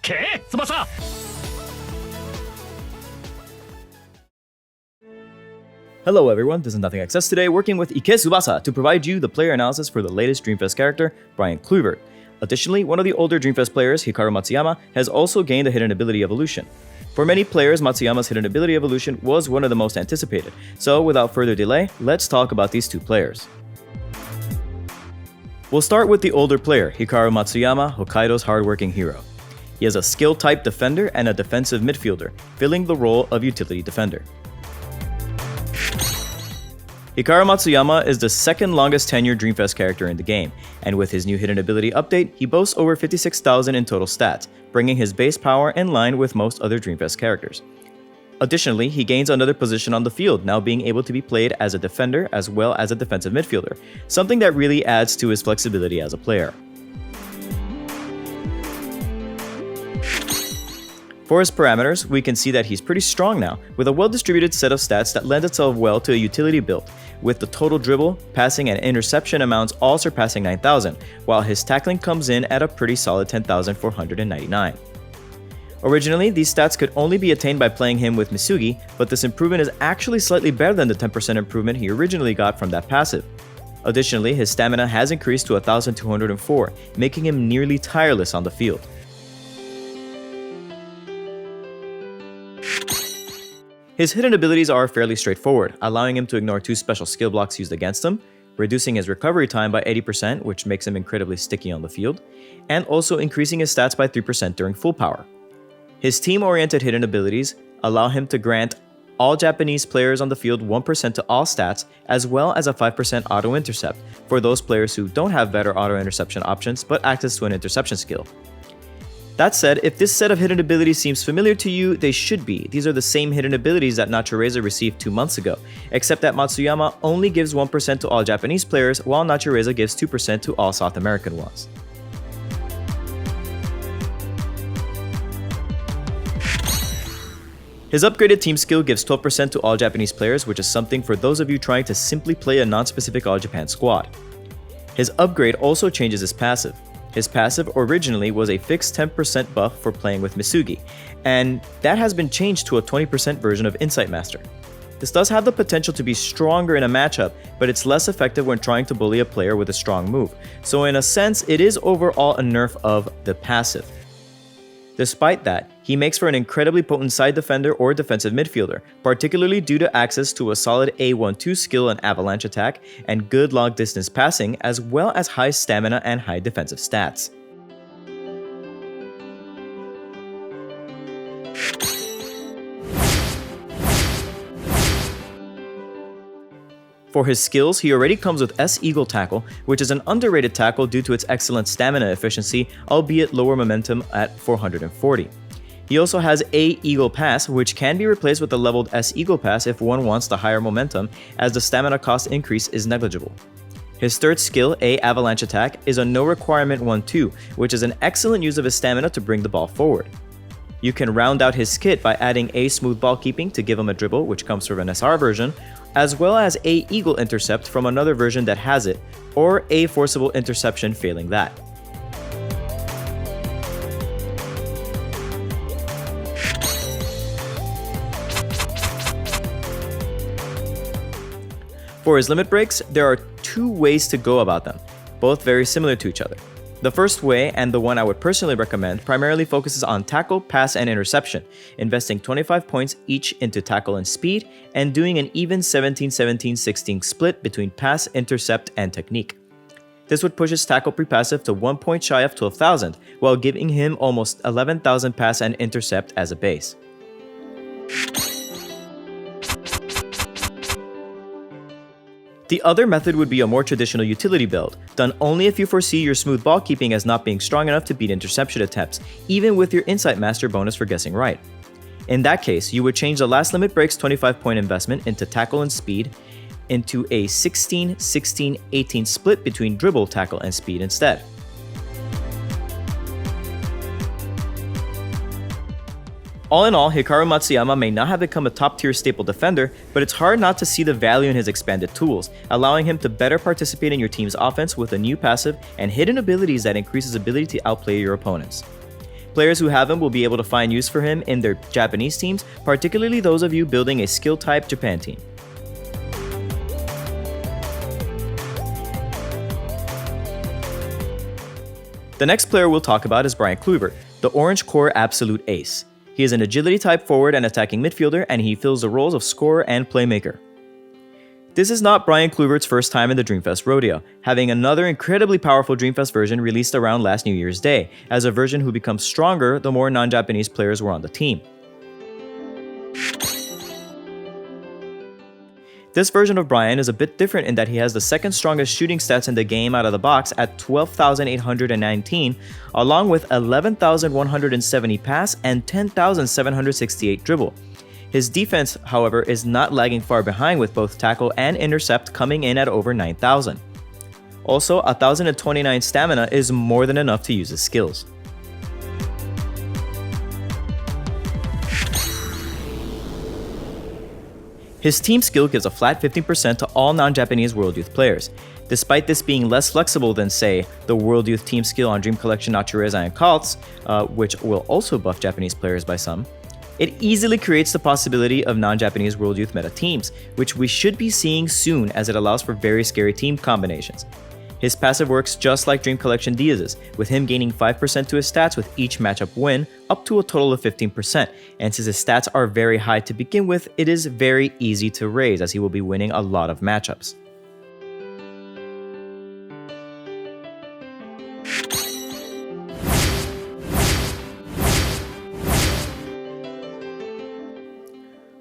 け翼 Hello everyone, this is nothingxs today, working with Tsubasa to provide you the player analysis for the latest Dreamfest character, Brian Kluivoort. Additionally, one of the older Dreamfest players, Hikaru Matsuyama, has also gained a hidden ability evolution. For many players, Matsuyama's hidden ability evolution was one of the most anticipated, so without further delay, let's talk about these two players. We'll start with the older player, Hikaru Matsuyama, Hokkaido's hardworking hero. He is a skill-type defender and a defensive midfielder, filling the role of utility defender. Hikaru Matsuyama is the second longest tenured Dreamfest character in the game, and with his new hidden ability update, he boasts over 56,000 in total stats, bringing his base power in line with most other Dreamfest characters. Additionally, he gains another position on the field, now being able to be played as a defender as well as a defensive midfielder, something that really adds to his flexibility as a player. For his parameters, we can see that he's pretty strong now, with a well-distributed set of stats that lend itself well to a utility build, with the total dribble, passing, and interception amounts all surpassing 9,000, while his tackling comes in at a pretty solid 10,499. Originally, these stats could only be attained by playing him with Misugi, but this improvement is actually slightly better than the 10% improvement he originally got from that passive. Additionally, his stamina has increased to 1,204, making him nearly tireless on the field. His hidden abilities are fairly straightforward, allowing him to ignore two special skill blocks used against him, reducing his recovery time by 80%, which makes him incredibly sticky on the field, and also increasing his stats by 3% during full power. His team-oriented hidden abilities allow him to grant all Japanese players on the field 1% to all stats, as well as a 5% auto-intercept for those players who don't have better auto-interception options but access to an interception skill. That said, if this set of hidden abilities seems familiar to you, they should be. These are the same hidden abilities that Nachireza received 2 months ago, except that Matsuyama only gives 1% to all Japanese players, while Nachireza gives 2% to all South American ones. His upgraded team skill gives 12% to all Japanese players, which is something for those of you trying to simply play a non-specific All Japan squad. His upgrade also changes his passive. His passive originally was a fixed 10% buff for playing with Misugi, and that has been changed to a 20% version of Insight Master. This does have the potential to be stronger in a matchup, but it's less effective when trying to bully a player with a strong move, so in a sense, it is overall a nerf of the passive. Despite that, he makes for an incredibly potent side defender or defensive midfielder, particularly due to access to a solid A12 skill and avalanche attack, and good long distance passing, as well as high stamina and high defensive stats. For his skills, he already comes with S-Eagle Tackle, which is an underrated tackle due to its excellent stamina efficiency, albeit lower momentum at 440. He also has A-Eagle Pass, which can be replaced with a leveled S-Eagle Pass if one wants the higher momentum, as the stamina cost increase is negligible. His third skill, A-Avalanche Attack, is a no-requirement 1-2, which is an excellent use of his stamina to bring the ball forward. You can round out his kit by adding A Smooth Ball Keeping to give him a dribble, which comes from an SR version, as well as A Eagle Intercept from another version that has it, or A Forcible Interception failing that. For his limit breaks, there are two ways to go about them, both very similar to each other. The first way, and the one I would personally recommend, primarily focuses on tackle, pass, and interception, investing 25 points each into tackle and speed, and doing an even 17-17-16 split between pass, intercept, and technique. This would push his tackle pre-passive to 1 point shy of 12,000, while giving him almost 11,000 pass and intercept as a base. The other method would be a more traditional utility build, done only if you foresee your smooth ball keeping as not being strong enough to beat interception attempts, even with your Insight Master bonus for guessing right. In that case, you would change the last limit break's 25-point investment into tackle and speed into a 16-16-18 split between dribble, tackle, and speed instead. All in all, Hikaru Matsuyama may not have become a top-tier staple defender, but it's hard not to see the value in his expanded tools, allowing him to better participate in your team's offense with a new passive and hidden abilities that increase his ability to outplay your opponents. Players who have him will be able to find use for him in their Japanese teams, particularly those of you building a skill-type Japan team. The next player we'll talk about is Brian Kluivoort, the Orange Core absolute ace. He is an agility-type forward and attacking midfielder, and he fills the roles of scorer and playmaker. This is not Brian Kluivoort's first time in the Dreamfest rodeo, having another incredibly powerful Dreamfest version released around last New Year's Day, as a version who becomes stronger the more non-Japanese players were on the team. This version of Brian is a bit different in that he has the second strongest shooting stats in the game out of the box at 12,819, along with 11,170 pass and 10,768 dribble. His defense, however, is not lagging far behind, with both tackle and intercept coming in at over 9,000. Also, 1,029 stamina is more than enough to use his skills. His team skill gives a flat 15% to all non-Japanese World Youth players. Despite this being less flexible than, say, the World Youth team skill on Dream Collection Natureza and Kaltz, which will also buff Japanese players by some, it easily creates the possibility of non-Japanese World Youth meta teams, which we should be seeing soon as it allows for very scary team combinations. His passive works just like Dream Collection Diaz's, with him gaining 5% to his stats with each matchup win, up to a total of 15%, and since his stats are very high to begin with, it is very easy to raise as he will be winning a lot of matchups.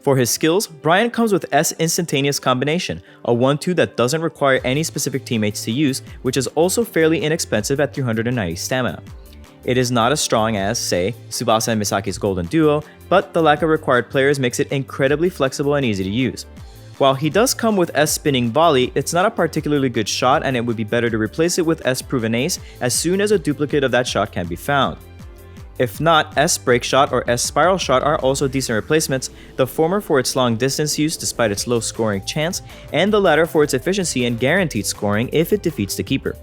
For his skills, Brian comes with S Instantaneous Combination, a 1-2 that doesn't require any specific teammates to use, which is also fairly inexpensive at 390 stamina. It is not as strong as, say, Tsubasa and Misaki's Golden Duo, but the lack of required players makes it incredibly flexible and easy to use. While he does come with S Spinning Volley, it's not a particularly good shot, and it would be better to replace it with S Proven Ace as soon as a duplicate of that shot can be found. If not, S Break Shot or S Spiral Shot are also decent replacements, the former for its long distance use despite its low scoring chance, and the latter for its efficiency and guaranteed scoring if it defeats the keeper.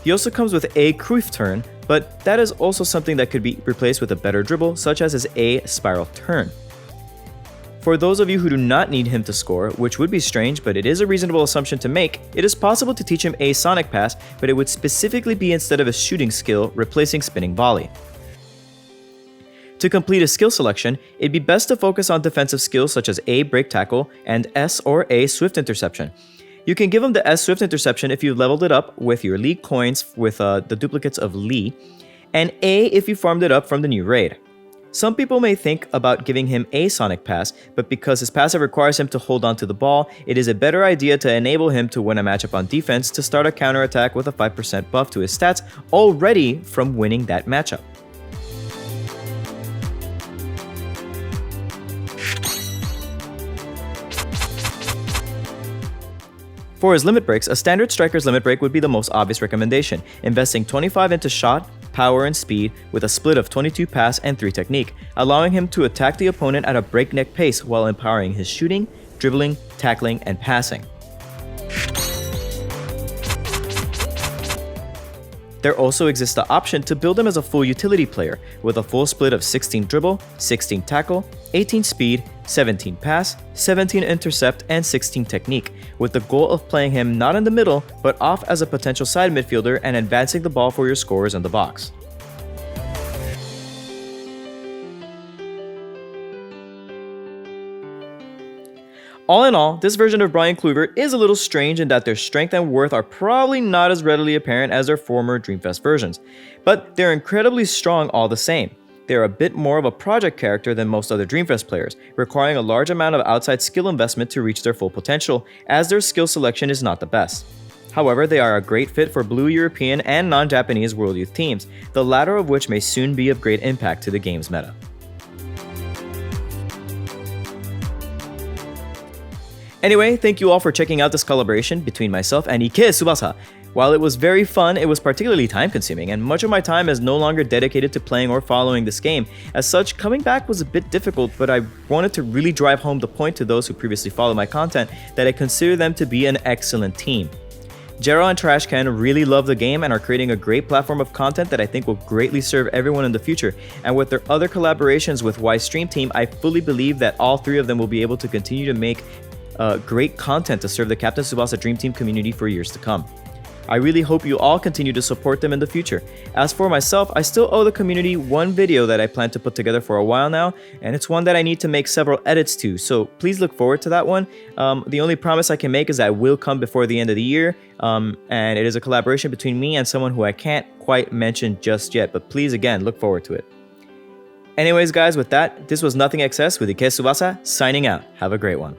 He also comes with A Kluif Turn, but that is also something that could be replaced with a better dribble, such as his A Spiral Turn. For those of you who do not need him to score, which would be strange but it is a reasonable assumption to make, it is possible to teach him A Sonic Pass, but it would specifically be instead of a shooting skill, replacing Spinning Volley. To complete a skill selection, it'd be best to focus on defensive skills such as A Break Tackle and S or A Swift Interception. You can give him the S Swift Interception if you leveled it up with your League coins with the duplicates of Lee, and A if you farmed it up from the new raid. Some people may think about giving him A Sonic Pass, but because his passive requires him to hold on to the ball, it is a better idea to enable him to win a matchup on defense to start a counterattack with a 5% buff to his stats already from winning that matchup. For his limit breaks, a standard striker's limit break would be the most obvious recommendation, investing 25 into shot, power, and speed with a split of 22 pass and 3 technique, allowing him to attack the opponent at a breakneck pace while empowering his shooting, dribbling, tackling, and passing. There also exists the option to build him as a full utility player, with a full split of 16 dribble, 16 tackle, 18 speed, 17 pass, 17 intercept, and 16 technique, with the goal of playing him not in the middle, but off as a potential side midfielder and advancing the ball for your scorers in the box. All in all, this version of Brian Kluivoort is a little strange in that their strength and worth are probably not as readily apparent as their former Dreamfest versions, but they're incredibly strong all the same. They're a bit more of a project character than most other Dreamfest players, requiring a large amount of outside skill investment to reach their full potential, as their skill selection is not the best. However, they are a great fit for Blue European and non-Japanese World Youth teams, the latter of which may soon be of great impact to the game's meta. Anyway, thank you all for checking out this collaboration between myself and Ike Tsubasa. While it was very fun, it was particularly time-consuming, and much of my time is no longer dedicated to playing or following this game. As such, coming back was a bit difficult, but I wanted to really drive home the point to those who previously followed my content that I consider them to be an excellent team. Jero and Trashcan really love the game and are creating a great platform of content that I think will greatly serve everyone in the future. And with their other collaborations with Y Stream Team, I fully believe that all three of them will be able to continue to make great content to serve the Captain Tsubasa Dream Team community for years to come. I really hope you all continue to support them in the future. As for myself, I still owe the community one video that I plan to put together for a while now, and it's one that I need to make several edits to, so please look forward to that one. The only promise I can make is that it will come before the end of the year, and it is a collaboration between me and someone who I can't quite mention just yet, but please again, look forward to it. Anyways guys, with that, this was nothingxs with Ike Tsubasa, signing out. Have a great one.